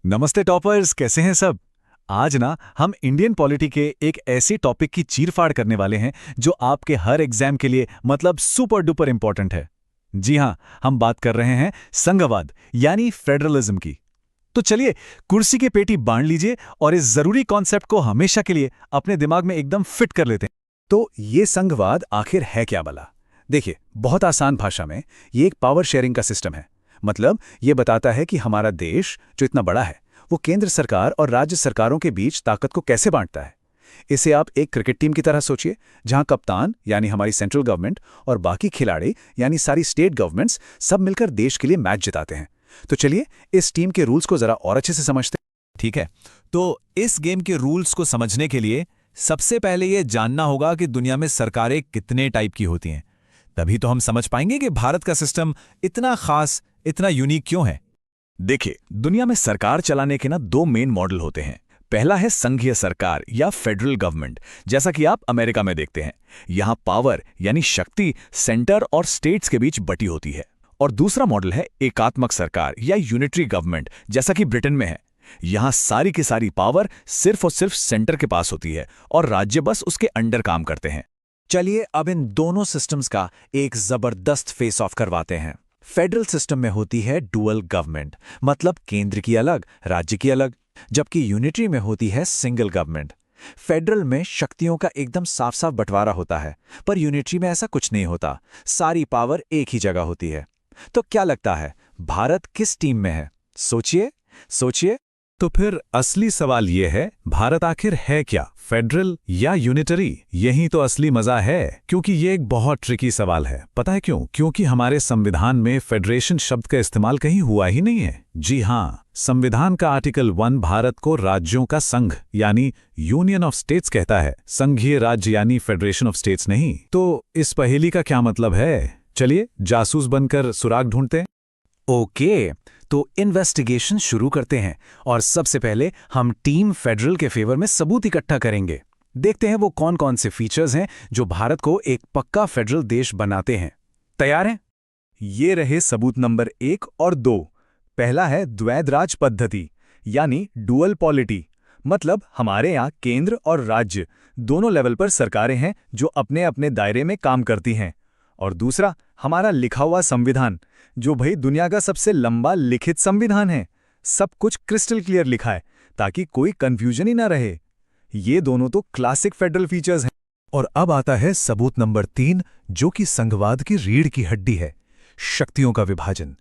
नमस्ते टॉपर्स, कैसे हैं सब। आज ना हम इंडियन पॉलिटी के एक ऐसी टॉपिक की चीरफाड़ करने वाले हैं जो आपके हर एग्जाम के लिए मतलब सुपर डुपर इंपॉर्टेंट है। जी हां, हम बात कर रहे हैं संघवाद यानी फेडरलिज्म की। तो चलिए कुर्सी की पेटी बांध लीजिए और इस जरूरी कॉन्सेप्ट को हमेशा के लिए अपने दिमाग में एकदम फिट कर लेते हैं। तो ये संघवाद आखिर है क्या भला? देखिए, बहुत आसान भाषा में ये एक पावर शेयरिंग का सिस्टम है। मतलब ये बताता है कि हमारा देश जो इतना बड़ा है वो केंद्र सरकार और राज्य सरकारों के बीच ताकत को कैसे बांटता है। इसे आप एक क्रिकेट टीम की तरह सोचिए, जहां कप्तान यानी हमारी सेंट्रल गवर्नमेंट और बाकी खिलाड़ी यानी सारी स्टेट गवर्नमेंट्स सब मिलकर देश के लिए मैच जिताते हैं। तो चलिए इस टीम के रूल्स को जरा और अच्छे से समझते हैं। ठीक है, तो इस गेम के रूल्स को समझने के लिए सबसे पहले ये जानना होगा कि दुनिया में सरकारें कितने टाइप की होती हैं। तभी तो हम समझ पाएंगे कि भारत का सिस्टम इतना खास, इतना यूनिक क्यों है। देखिए, दुनिया में सरकार चलाने के ना दो मेन मॉडल होते हैं। पहला है संघीय सरकार या फेडरल गवर्नमेंट, जैसा कि आप अमेरिका में देखते हैं। यहां पावर यानी शक्ति सेंटर और स्टेट्स के बीच बटी होती है। और दूसरा मॉडल है एकात्मक सरकार या यूनिटरी गवर्नमेंट, जैसा कि ब्रिटेन में है। यहां सारी की सारी पावर सिर्फ और सिर्फ सेंटर के पास होती है और राज्य बस उसके अंडर काम करते हैं। चलिए अब इन दोनों सिस्टम्स का एक जबरदस्त फेस ऑफ करवाते हैं। फेडरल सिस्टम में होती है डुअल गवर्नमेंट, मतलब केंद्र की अलग, राज्य की अलग, जबकि यूनिटरी में होती है सिंगल गवर्नमेंट। फेडरल में शक्तियों का एकदम साफ साफ बंटवारा होता है, पर यूनिटरी में ऐसा कुछ नहीं होता। सारी पावर एक ही जगह होती है। तो क्या लगता है भारत किस टीम में है? सोचिए सोचिए। तो फिर असली सवाल यह है, भारत आखिर है क्या, फेडरल या यूनिटरी? यही तो असली मजा है, क्योंकि ये एक बहुत ट्रिकी सवाल है। पता है क्यों? क्योंकि हमारे संविधान में फेडरेशन शब्द का इस्तेमाल कहीं हुआ ही नहीं है। जी हाँ, संविधान का आर्टिकल 1 भारत को राज्यों का संघ यानी यूनियन ऑफ स्टेट्स कहता है, संघीय राज्य यानी फेडरेशन ऑफ स्टेट्स नहीं। तो इस पहेली का क्या मतलब है? चलिए जासूस बनकर सुराग ढूंढते हैं। ओके, तो इन्वेस्टिगेशन शुरू करते हैं और सबसे पहले हम टीम फेडरल के फेवर में सबूत इकट्ठा करेंगे। देखते हैं वो कौन कौन से फीचर्स हैं जो भारत को एक पक्का फेडरल देश बनाते हैं। तैयार हैं? ये रहे सबूत नंबर 1 और 2। पहला है द्वैध राज पद्धति यानी डुअल पॉलिटी। मतलब हमारे यहाँ केंद्र और राज्य दोनों लेवल पर सरकारें हैं जो अपने अपने दायरे में काम करती हैं। और दूसरा हमारा लिखा हुआ संविधान, जो भाई दुनिया का सबसे लंबा लिखित संविधान है। सब कुछ क्रिस्टल क्लियर लिखा है ताकि कोई कंफ्यूजन ही ना रहे। ये दोनों तो क्लासिक फेडरल फीचर्स हैं। और अब आता है सबूत नंबर 3, जो कि संघवाद की रीढ़ की हड्डी है, शक्तियों का विभाजन।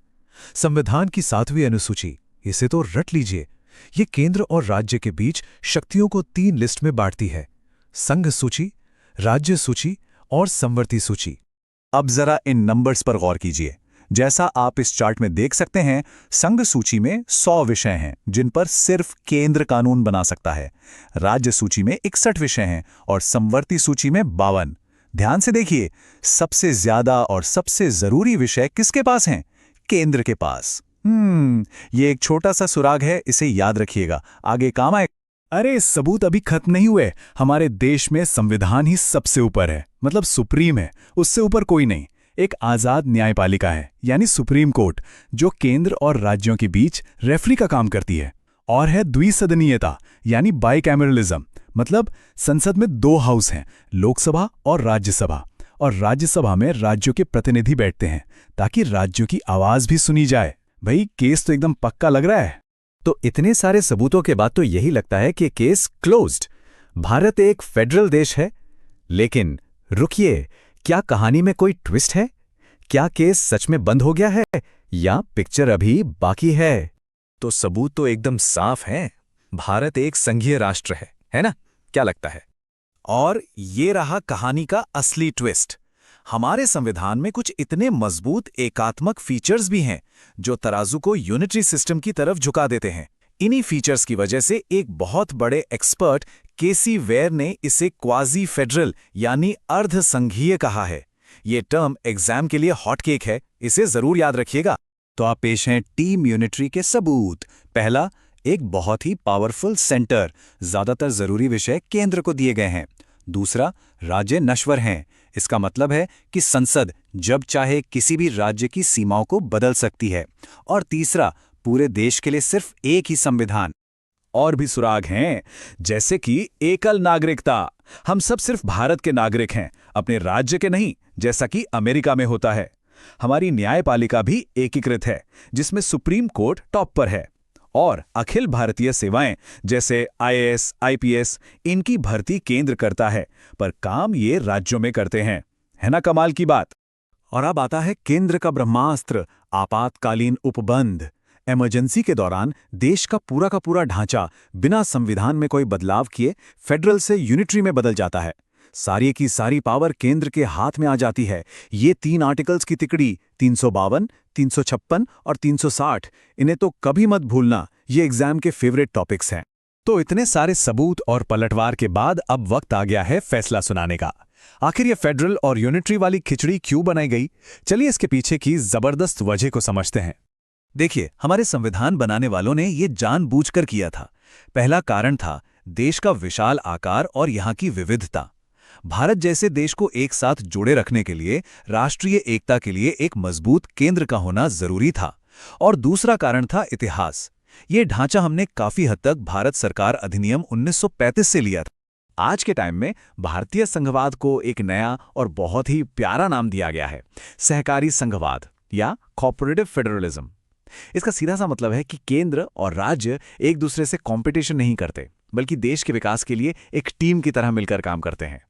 संविधान की 7वीं अनुसूची, इसे तो रट लीजिए, ये केंद्र और राज्य के बीच शक्तियों को 3 लिस्ट में बांटती है: संघ सूची, राज्य सूची और संवर्ती सूची। अब जरा इन नंबर्स पर गौर कीजिए। जैसा आप इस चार्ट में देख सकते हैं, संघ सूची में 100 विषय हैं जिन पर सिर्फ केंद्र कानून बना सकता है। राज्य सूची में 61 विषय हैं और संवर्ती सूची में 52। ध्यान से देखिए, सबसे ज्यादा और सबसे जरूरी विषय किसके पास हैं? केंद्र के पास। ये एक छोटा सा सुराग है, इसे याद रखिएगा, आगे काम आए। अरे सबूत अभी खत्म नहीं हुए। हमारे देश में संविधान ही सबसे ऊपर है, मतलब सुप्रीम है, उससे ऊपर कोई नहीं। एक आजाद न्यायपालिका है यानी सुप्रीम कोर्ट, जो केंद्र और राज्यों के बीच रेफरी का काम करती है। और है द्विसदनीयता यानी बाइकैमरलिज्म, मतलब संसद में 2 हाउस हैं, लोकसभा और राज्यसभा। और राज्यसभा में राज्यों के प्रतिनिधि बैठते हैं ताकि राज्यों की आवाज भी सुनी जाए। भाई केस तो एकदम पक्का लग रहा है। तो इतने सारे सबूतों के बाद तो यही लगता है कि केस क्लोज्ड। भारत एक फेडरल देश है। लेकिन रुकिए, क्या कहानी में कोई ट्विस्ट है? क्या केस सच में बंद हो गया है या पिक्चर अभी बाकी है? तो सबूत तो एकदम साफ है, भारत एक संघीय राष्ट्र है ना? क्या लगता है? और ये रहा कहानी का असली ट्विस्ट। हमारे संविधान में कुछ इतने मजबूत एकात्मक फीचर्स भी हैं जो तराजू को यूनिटरी सिस्टम की तरफ झुका देते हैं। इन्हीं फीचर्स की वजह से एक बहुत बड़े एक्सपर्ट केसी वेयर ने इसे क्वाजी फेडरल यानी अर्ध संघीय कहा है। ये टर्म एग्जाम के लिए हॉट केक है, इसे जरूर याद रखिएगा। तो आप पेश हैं टीम यूनिटरी के सबूत। पहला, एक बहुत ही पावरफुल सेंटर, ज्यादातर जरूरी विषय केंद्र को दिए गए हैं। दूसरा, राज्य नश्वर हैं, इसका मतलब है कि संसद जब चाहे किसी भी राज्य की सीमाओं को बदल सकती है। और तीसरा, पूरे देश के लिए सिर्फ एक ही संविधान। और भी सुराग हैं, जैसे कि एकल नागरिकता। हम सब सिर्फ भारत के नागरिक हैं, अपने राज्य के नहीं, जैसा कि अमेरिका में होता है। हमारी न्यायपालिका भी एकीकृत है, जिसमें सुप्रीम कोर्ट टॉप पर है। और अखिल भारतीय सेवाएं जैसे आईएएस, आईपीएस, इनकी भर्ती केंद्र करता है, पर काम ये राज्यों में करते हैं। है ना कमाल की बात। और अब आता है केंद्र का ब्रह्मास्त्र, आपातकालीन उपबंध। इमरजेंसी के दौरान देश का पूरा ढांचा बिना संविधान में कोई बदलाव किए फेडरल से यूनिटरी में बदल जाता है। सारी की सारी पावर केंद्र के हाथ में आ जाती है। ये 3 आर्टिकल्स की तिकड़ी 352, 356 और 360, इन्हें तो कभी मत भूलना, ये एग्जाम के फेवरेट टॉपिक्स हैं। तो इतने सारे सबूत और पलटवार के बाद अब वक्त आ गया है फैसला सुनाने का। आखिर ये फेडरल और यूनिटरी वाली खिचड़ी क्यों बनाई गई? चलिए इसके पीछे की जबरदस्त वजह को समझते हैं। देखिए, हमारे संविधान बनाने वालों ने ये जानबूझकर किया था। पहला कारण था देश का विशाल आकार और यहाँ की विविधता। भारत जैसे देश को एक साथ जोड़े रखने के लिए राष्ट्रीय एकता के लिए एक मजबूत केंद्र का होना जरूरी था। और दूसरा कारण था इतिहास। ये ढांचा हमने काफी हद तक भारत सरकार अधिनियम 1935 से लिया था। आज के टाइम में भारतीय संघवाद को एक नया और बहुत ही प्यारा नाम दिया गया है, सहकारी संघवाद या कोऑपरेटिव फेडरलिज्म। इसका सीधा सा मतलब है कि केंद्र और राज्य एक दूसरे से कंपटीशन नहीं करते, बल्कि देश के विकास के लिए एक टीम की तरह मिलकर काम करते हैं।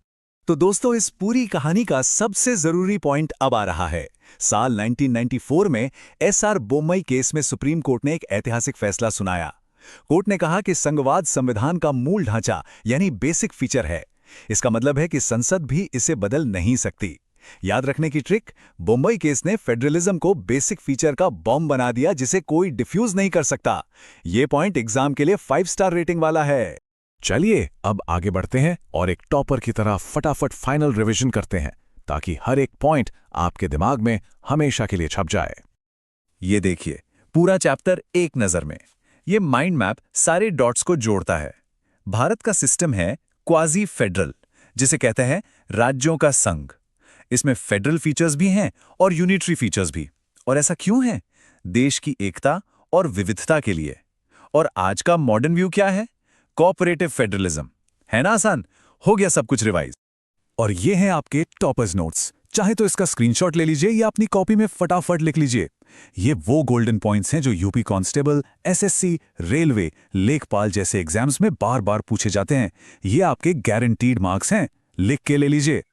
तो दोस्तों, इस पूरी कहानी का सबसे जरूरी पॉइंट अब आ रहा है। साल 1994 में एसआर बोम्मई केस में सुप्रीम कोर्ट ने एक ऐतिहासिक फैसला सुनाया। कोर्ट ने कहा कि संघवाद संविधान का मूल ढांचा यानी बेसिक फीचर है। इसका मतलब है कि संसद भी इसे बदल नहीं सकती। याद रखने की ट्रिक, बोम्बई केस ने फेडरलिज्म को बेसिक फीचर का बॉम्ब बना दिया जिसे कोई डिफ्यूज नहीं कर सकता। यह पॉइंट एग्जाम के लिए 5 स्टार रेटिंग वाला है। चलिए अब आगे बढ़ते हैं और एक टॉपर की तरह फटाफट फाइनल रिवीजन करते हैं, ताकि हर एक पॉइंट आपके दिमाग में हमेशा के लिए छप जाए। ये देखिए, पूरा चैप्टर एक नजर में। ये माइंड मैप सारे डॉट्स को जोड़ता है। भारत का सिस्टम है क्वाजी फेडरल, जिसे कहते हैं राज्यों का संघ। इसमें फेडरल फीचर्स भी हैं और यूनिटरी फीचर्स भी। और ऐसा क्यों है? देश की एकता और विविधता के लिए। और आज का मॉडर्न व्यू क्या है? Cooperative federalism. है ना आसान? हो गया सब कुछ रिवाइज। और ये हैं आपके टॉपर्स नोट्स। चाहे तो इसका स्क्रीनशॉट ले लीजिए या अपनी कॉपी में फटाफट लिख लीजिए। ये वो गोल्डन पॉइंट्स हैं जो यूपी कांस्टेबल, एसएससी, रेलवे, लेखपाल जैसे एग्जाम्स में बार बार पूछे जाते हैं। ये आपके गारंटीड मार्क्स हैं, लिख के ले लीजिए।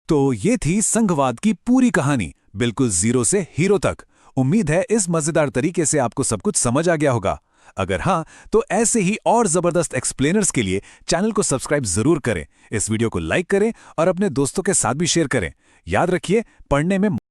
तो ये थी संघवाद की पूरी कहानी, बिल्कुल जीरो से हीरो तक। उम्मीद है इस मजेदार तरीके से आपको सब कुछ समझ आ गया होगा। अगर हाँ, तो ऐसे ही और जबरदस्त एक्सप्लेनर्स के लिए चैनल को सब्सक्राइब जरूर करें, इस वीडियो को लाइक करें और अपने दोस्तों के साथ भी शेयर करें। याद रखिए, पढ़ने में